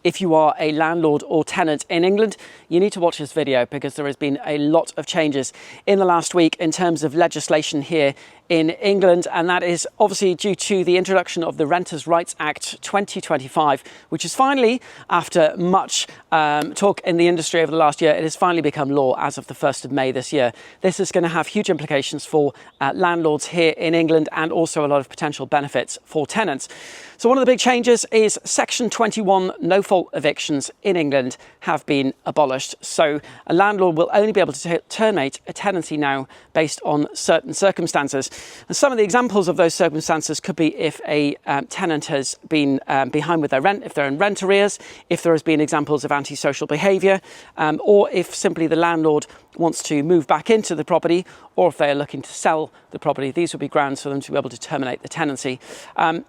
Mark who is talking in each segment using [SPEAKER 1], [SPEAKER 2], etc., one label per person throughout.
[SPEAKER 1] If you are a landlord or tenant in England, you need to watch this video because there has been a lot of changes in the last week in terms of legislation here in England, and that is obviously due to the introduction of the Renters' Rights Act 2025, which is finally, after much talk in the industry over the last year, it has finally become law as of the 1st of May this year. This is going to have huge implications for landlords here in England and also a lot of potential benefits for tenants. So one of the big changes is Section 21 no-fault evictions in England have been abolished. So a landlord will only be able to terminate a tenancy now based on certain circumstances. And some of the examples of those circumstances could be if a tenant has been behind with their rent, if they're in rent arrears, if there has been examples of antisocial behaviour, or if simply the landlord wants to move back into the property, or if they are looking to sell the property. These would be grounds for them to be able to terminate the tenancy.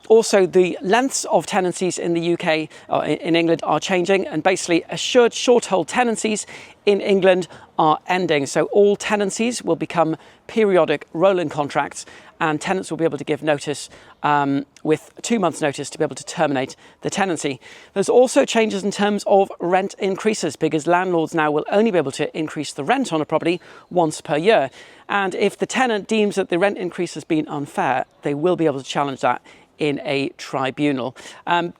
[SPEAKER 1] Also, the lengths of tenancies in the UK, or in England, are changing, and basically assured short-hold tenancies in England are ending. So all tenancies will become periodic rolling contracts, and tenants will be able to give notice with 2 months' notice to be able to terminate the tenancy. There's also changes in terms of rent increases, because landlords now will only be able to increase the rent on a property once per year. And if the tenant deems that the rent increase has been unfair, they will be able to challenge that in a tribunal.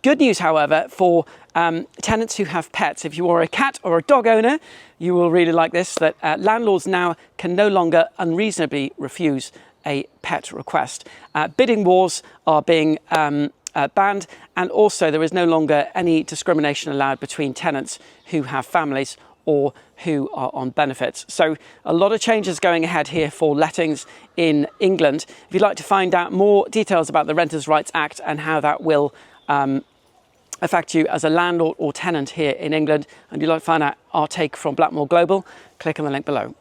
[SPEAKER 1] Good news, however, for tenants who have pets. If you are a cat or a dog owner, you will really like this, that landlords now can no longer unreasonably refuse a pet request. Bidding wars are being banned, and also there is no longer any discrimination allowed between tenants who have families or who are on benefits. So a lot of changes going ahead here for lettings in England. If you'd like to find out more details about the Renters' Rights Act and how that will affect you as a landlord or tenant here in England, and you'd like to find out our take from Blackmore Global, click on the link below.